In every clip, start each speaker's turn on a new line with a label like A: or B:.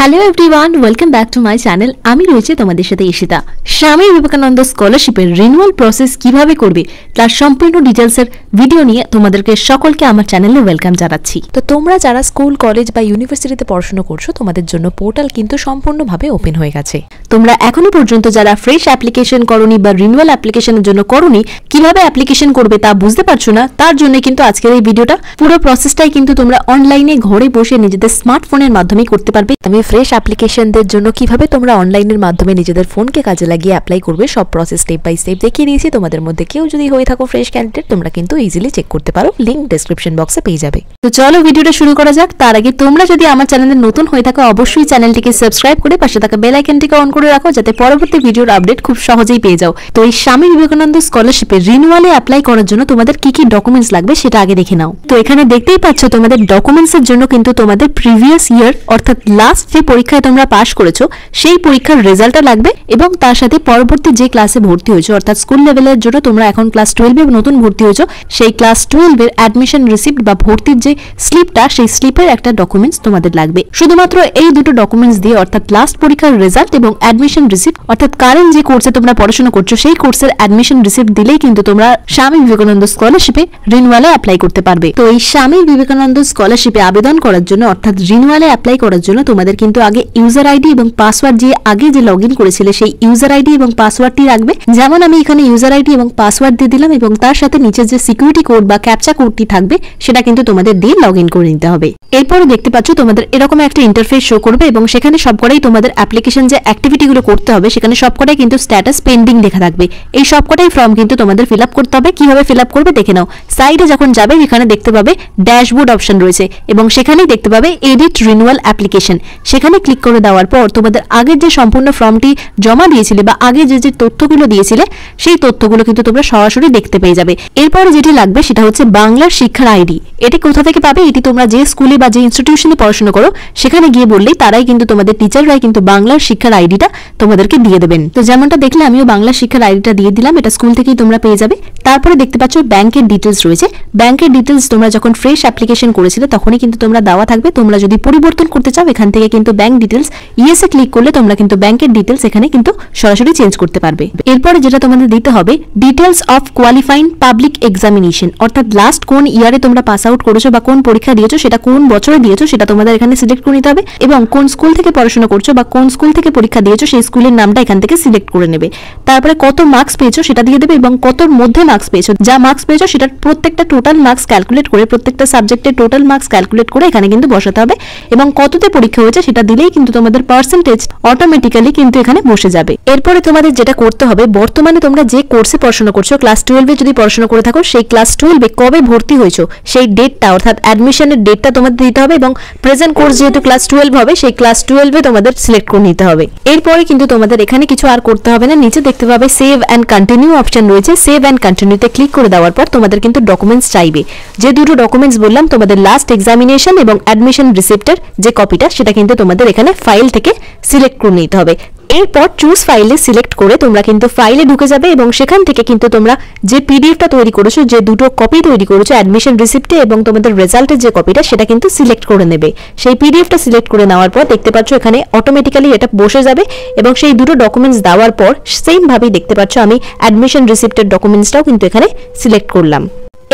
A: Hello everyone, welcome back to my channel. আমি রয়েছে তোমাদের সাথে ঈশিতা। স্বামী বিবেকানন্দ স্কলারশিপের রিনিউয়াল প্রসেস কিভাবে করবে তার সম্পূর্ণ ডিটেলসের ভিডিও নিয়ে তোমাদেরকে সকলকে আমার চ্যানেলে ওয়েলকাম জানাচ্ছি।
B: তো তোমরা যারা স্কুল, কলেজ বা ইউনিভার্সিটিতে পড়াশোনা করছো, তোমাদের জন্য পোর্টাল কিন্তু সম্পূর্ণভাবে ওপেন হয়ে গেছে।
A: তোমরা এখনো পর্যন্ত যারা ফ্রেশ অ্যাপ্লিকেশন করনি বা রিনিউয়াল অ্যাপ্লিকেশনের জন্য করনি, কিভাবে অ্যাপ্লিকেশন করবে তা বুঝতে পারছো না, তার জন্য কিন্তু আজকের এই ভিডিওটা। পুরো প্রসেসটাই কিন্তু তোমরা অনলাইনে ঘরে বসে নিজেদের স্মার্টফোনের মাধ্যমে করতে পারবে।
B: আমি ফ্রেশ অ্যাপ্লিকেশনদের জন্য কিভাবে তোমরা অনলাইনের মাধ্যমে নিজেদের ফোনকে কাজে লাগিয়ে অ্যাপ্লাই করবে সব প্রসেস স্টেপ বাই স্টেপ দেখিয়ে দিয়েছি। তোমাদের মধ্যে কেউ যদি হয়ে থাকো ফ্রেশ ক্যান্ডিডেট, তোমরা কিন্তু ইজিলি চেক করতে পারো, লিংক ডেসক্রিপশন বক্সে পেয়ে যাবে।
A: তো চলো ভিডিওটা শুরু করা যাক। তার আগে তোমরা যদি আমার চ্যানেলে নতুন হয়ে থাকো, অবশ্যই চ্যানেলটিকে সাবস্ক্রাইব করে পাশে থাকা বেল আইকনটিকে অন করে রাখো, যাতে পরবর্তী ভিডিওর আপডেট খুব সহজেই পেয়ে যাও। তো এই স্বামী বিবেকানন্দ স্কলারশিপের রিনিউয়ালে অ্যাপ্লাই করার জন্য তোমাদের কি কি ডকুমেন্টস লাগবে সেটা আগে দেখে নাও। তো এখানে দেখতেই পাচ্ছ তোমাদের ডকুমেন্টসের জন্য কিন্তু তোমাদের প্রিভিয়াস ইয়ার অর্থাৎ লাস্ট যে পরীক্ষায় তোমরা পাশ করেছো সেই পরীক্ষার রেজাল্টটা লাগবে, এবং তার সাথে পরবর্তী যে ক্লাসে ভর্তি হয়েছো অর্থাৎ স্কুল লেভেলের জন্য তোমরা এখন ক্লাস 12 এ নতুন ভর্তি হয়েছো, সেই ক্লাস 12 এর অ্যাডমিশন রিসিপ্ট বা ভর্তির যে স্লিপটা, সেই স্লিপের একটা ডকুমেন্টস তোমাদের লাগবে। শুধুমাত্র এই দুটো ডকুমেন্টস দিয়ে অর্থাৎ লাস্ট পরীক্ষার রেজাল্ট এবং অ্যাডমিশন রিসিপ্ট অর্থাৎ কারেন্ট যে কোর্সে তোমরা পড়াশোনা করছো সেই কোর্সের অ্যাডমিশন রিসিপ্ট দিলেই কিন্তু তোমরা স্বামী বিবেকানন্দ স্কলারশিপে রিনিউয়ালে অ্যাপ্লাই করতে পারবে। তো এই স্বামী বিবেকানন্দ স্কলারশিপে আবেদন করার জন্য অর্থাৎ রিনিউয়ালে অ্যাপ্লাই করার জন্য তোমাদের কিন্তু আগে ইউজার আইডি এবং পাসওয়ার্ড যে আগে যে লগইন করেছিলে সেই ইউজার আইডি এবং পাসওয়ার্ডটি রাখবে। যেমন আমি এখানে ইউজার আইডি এবং পাসওয়ার্ড দিয়ে দিলাম, এবং তার সাথে নিচে যে সিকিউরিটি কোড বা ক্যাপচা কোডটি থাকবে সেটা কিন্তু তোমাদের দিয়ে লগইন করে নিতে হবে। এরপরে দেখতে পাচ্ছ তোমাদের এরকম একটা ইন্টারফেস শো করবে, এবং সেখানে সবকটাই তোমাদের অ্যাপ্লিকেশন যে অ্যাক্টিভিটিগুলো করতে হবে সেখানে সবকটাই কিন্তু স্ট্যাটাস পেন্ডিং লেখা থাকবে। এই সবকটাই ফর্ম কিন্তু তোমাদের ফিল আপ করতে হবে। কিভাবে ফিল আপ করবে দেখে নাও। সাইডে যখন যাবে এখানে দেখতে পাবে ড্যাশবোর্ড অপশন রয়েছে, এবং সেখানেই দেখতে পাবে এডিট রিনিউয়াল অ্যাপ্লিকেশন। সেখানে ক্লিক করে দেওয়ার পর তোমাদের আগের যে সম্পূর্ণ ফর্মটি জমা দিয়েছিলে বা আগে যে যে তথ্যগুলো দিয়েছিলে সেই তথ্যগুলো কিন্তু তোমরা সরাসরি দেখতে পেয়ে যাবে। এরপরে যেটি লাগবে সেটা হচ্ছে বাংলার শিক্ষার আইডি। এটি কোথা থেকে পাবে? এটি তোমরা যে স্কুলে বা যে ইনস্টিটিউশনে পড়াশোনা করো সেখানে গিয়ে বললেই তারাই কিন্তু তোমাদের টিচাররাই কিন্তু বাংলার শিক্ষার আইডিটা তোমাদেরকে দিয়ে দেবেন। তো যেমনটা দেখলে আমিও বাংলার শিক্ষার আইডিটা দিয়ে দিলাম, এটা স্কুল থেকেই তোমরা পেয়ে যাবে। তারপরে দেখতে পাচ্ছ ব্যাংকের ডিটেলস রয়েছে। ব্যাংকের ডিটেলস তোমরা যখন ফ্রেশ অ্যাপ্লিকেশন করেছিলে তখনই কিন্তু তোমরা দেওয়া থাকবে। তোমরা যদি পরিবর্তন করতে চাও এখান থেকে কিন্তু ব্যাংক ডিটেলস ইয়েসে ক্লিক করলে তোমরা কিন্তু ব্যাংকের ডিটেলস এখানে কিন্তু সরাসরি চেঞ্জ করতে পারবে। এরপরে যেটা তোমাদের দিতে হবে details of qualifying public examination, অর্থাৎ লাস্ট কোন ইয়ারে তোমরা পাস আউট করেছো বা কোন পরীক্ষা দিয়েছো, সেটা কোন বছরে দিয়েছো সেটা তোমাদের এখানে সিলেক্ট করে নিতে হবে, এবং কোন স্কুল থেকে পড়াশোনা করছো বা কোন স্কুল থেকে পরীক্ষা দিয়েছো সেই স্কুলের নামটা এখান থেকে সিলেক্ট করে নেবে। তারপরে কত মার্কস পেয়েছো সেটা দিয়ে দেবে, এবং কতর মধ্যে মার্কস পেয়েছো, যা মার্কস পেয়েছো সেটার প্রত্যেকটা টোটাল মার্কস ক্যালকুলেট করে প্রত্যেকটা সাবজেক্টের টোটাল মার্কস ক্যালকুলেট করে এখানে কিন্তু বসাতে হবে, এবং কততে পরীক্ষা হয়েছে সেটা দিলেই কিন্তু তোমাদের পার্সেন্টেজ অটোমেটিক্যালি কিন্তু এখানে বসে যাবে। এরপরে তোমাদের যেটা করতে হবে, বর্তমানে তোমরা যে কোর্সে পড়াশোনা করছো ক্লাস 12 এ যদি পড়াশোনা করে থাকো সেই ক্লাস 12 এ কবে ভর্তি হয়েছো সেই ডেটটা অর্থাৎ অ্যাডমিশনের ডেটটা তোমাদের দিতে হবে, এবং প্রেজেন্ট কোর্স যেহেতু ক্লাস 12 হবে সেই ক্লাস 12 এ তোমাদের সিলেক্ট করে নিতে হবে। এরপরে কিন্তু তোমাদের এখানে কিছু আর করতে হবে না। নিচে দেখতে পাবে সেভ অ্যান্ড কন্টিনিউ অপশন রয়েছে। সেভ অ্যান্ড কন্টিনিউতে ক্লিক করে দেওয়ার পর তোমাদের কিন্তু ডকুমেন্টস চাইবে। যে দুটো ডকুমেন্টস বললাম তোমাদের লাস্ট এক্সামিনেশন এবং অ্যাডমিশন রিসিপ্টের যে কপিটা সেটা কিন্তু তোমাদের এখানে ফাইল থেকে সিলেক্ট করে নিতে হবে। এরপর চুজ ফাইলে সিলেক্ট করে তোমরা কিন্তু ফাইলে ঢুকে যাবে, এবং সেখান থেকে কিন্তু তোমরা যে পিডিএফটা তৈরি করেছো, যে দুটো কপি তৈরি করেছো অ্যাডমিশন রিসিপ্টে এবং তোমাদের রেজাল্টের যে কপিটা সেটা কিন্তু সিলেক্ট করে নেবে। সেই পিডিএফটা সিলেক্ট করে নেওয়ার পর দেখতে পাচ্ছ এখানে অটোমেটিক্যালি এটা বসে যাবে, এবং সেই দুটো ডকুমেন্টস দেওয়ার পর সেম ভাবেই দেখতে পাচ্ছ আমি অ্যাডমিশন রিসিপ্টের ডকুমেন্টসটাও কিন্তু এখানে সিলেক্ট করলাম।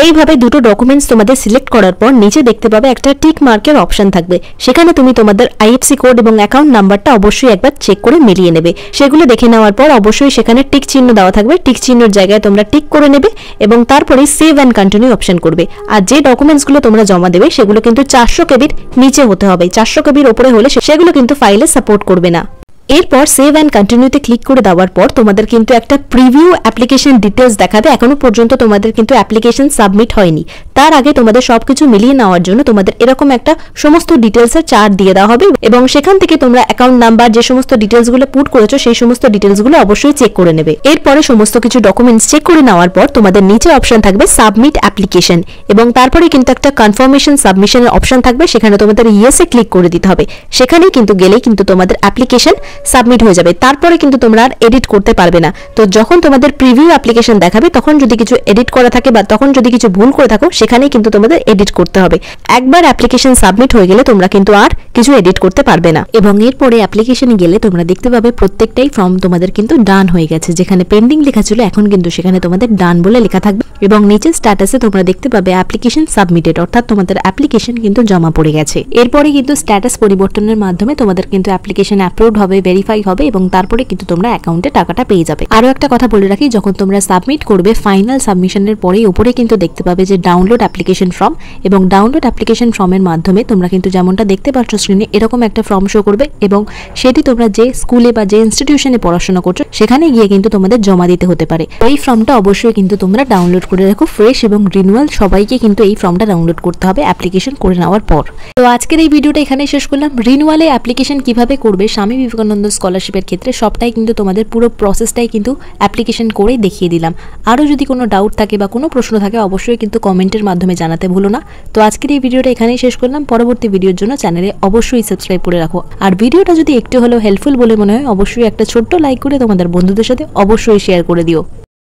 A: এইভাবে দুটো ডকুমেন্টস তোমাদের সিলেক্ট করার পর নিচে দেখতে পাবে একটা টিক মার্কের অপশন থাকবে। সেখানে তুমি তোমাদের আইএফসি কোড এবং অ্যাকাউন্ট নাম্বারটা অবশ্যই একবার চেক করে মিলিয়ে নেবে। সেগুলো দেখে নেওয়ার পর অবশ্যই সেখানে টিক চিহ্ন দেওয়া থাকবে, টিক চিহ্নের জায়গায় তোমরা টিক করে নেবে, এবং তারপরে সেভ অ্যান্ড কন্টিনিউ অপশন করবে। আর যে ডকুমেন্টসগুলো তোমরা জমা দেবে সেগুলো কিন্তু 400 কেবির নিচে হতে হবে। 400 কেবির ওপরে হলে সেগুলো কিন্তু ফাইলে সাপোর্ট করবে না। এরপর সেভ অ্যান্ড কন্টিনিউতে ক্লিক করে দেওয়ার পর তোমাদের কিন্তু একটা প্রিভিউ অ্যাপ্লিকেশন ডিটেলস দেখাবে। এখনো পর্যন্ত তোমাদের কিন্তু অ্যাপ্লিকেশন সাবমিট হয়নি। তার আগে তোমাদের সবকিছু মিলিয়ে নেওয়ার জন্য তোমাদের এরকম একটা সমস্ত ডিটেলসের চার্ট দিয়ে দেওয়া হবে, এবং সেখান থেকে তোমরা অ্যাকাউন্ট নাম্বার যে সমস্ত ডিটেলসগুলো পুট করেছো সেই সমস্ত ডিটেলসগুলো অবশ্যই চেক করে নেবে। এরপরে সমস্ত কিছু ডকুমেন্টস চেক করে নেওয়ার পর তোমাদের নিচে অপশন থাকবে সাবমিট অ্যাপ্লিকেশন, এবং তারপরে কিন্তু একটা কনফার্মেশন সাবমিশনের অপশন থাকবে। সেখানে তোমাদের ইয়েসে ক্লিক করে দিতে হবে। সেখানেই কিন্তু গেলেই কিন্তু তোমাদের অ্যাপ্লিকেশন সাবমিট হয়ে যাবে। তারপরে কিন্তু তোমরা আর এডিট করতে পারবে না। তো যখন তোমাদের প্রিভিউ অ্যাপ্লিকেশন দেখাবে তখন যদি কিছু এডিট করা থাকে বা তখন যদি কিছু ভুল করে থাকো সেখানেই কিন্তু তোমাদের এডিট করতে হবে। একবার অ্যাপ্লিকেশন সাবমিট হয়ে গেলে তোমরা কিন্তু আর কিছু এডিট করতে পারবে না। এবং এরপরে অ্যাপ্লিকেশনে গেলে তোমরা দেখতে পাবে প্রত্যেকটাই ফর্ম তোমাদের কিন্তু ডান হয়ে গেছে। যেখানে পেন্ডিং লেখা ছিল এখন কিন্তু সেখানে তোমাদের ডান বলে লেখা থাকবে। এবং নিচে স্ট্যাটাসে তোমরা দেখতে পাবে অ্যাপ্লিকেশন সাবমিটেড, অর্থাৎ তোমাদের অ্যাপ্লিকেশন কিন্তু জমা পড়ে গেছে। এরপরে কিন্তু স্ট্যাটাস পরিবর্তনের মাধ্যমে তোমাদের কিন্তু অ্যাপ্লিকেশন অ্যাপ্রুভড হবে, ভেরিফাই হবে এবং তারপরে কিন্তু তোমরা অ্যাকাউন্টে টাকাটা পেয়ে যাবে। আরো একটা কথা বলে রাখি, যখন তোমরা সাবমিট করবে ফাইনাল সাবমিশনের পরে উপরে কিন্তু দেখতে পাবে যে ডাউনলোড অ্যাপ্লিকেশন ফর্ম, এবং ডাউনলোড অ্যাপ্লিকেশন ফর্মের মাধ্যমে তোমরা কিন্তু যেমনটা দেখতে পাচ্ছ স্ক্রিনে এরকম একটা ফর্ম শো করবে এবং সেটি তোমরা যে স্কুলে বা যে ইনস্টিটিউশনে পড়াশোনা করছো সেখানে গিয়ে কিন্তু তোমাদের জমা দিতে হতে পারে। এই ফর্মটা অবশ্যই কিন্তু তোমরা ডাউনলোড করে রাখো। ফ্রেশ এবং রিনিউয়াল সবাইকে কিন্তু এই ফর্মটা ডাউনলোড করতে হবে অ্যাপ্লিকেশন করে নেওয়ার পর। তো আজকের এই ভিডিওটা এখানে শেষ করলাম। রিনিউয়ালে অ্যাপ্লিকেশন কিভাবে করবে স্বামী বিবেকানন্দ স্কলারশিপের ক্ষেত্রে সবটাই কিন্তু তোমাদের পুরো প্রসেসটাই কিন্তু অ্যাপ্লিকেশন করে দেখিয়ে দিলাম। আরও যদি কোনো ডাউট থাকে বা কোনো প্রশ্ন থাকে অবশ্যই কিন্তু কমেন্টের মাধ্যমে জানাতে ভুলো না। তো আজকের এই ভিডিওটা এখানেই শেষ করলাম। পরবর্তী ভিডিওর জন্য চ্যানেলে অবশ্যই সাবস্ক্রাইব করে রাখো। আর ভিডিওটা যদি একটু হলেও হেল্পফুল বলে মনে হয় অবশ্যই একটা ছোট্ট লাইক করে তোমাদের বন্ধুদের সাথে অবশ্যই শেয়ার করে দিও।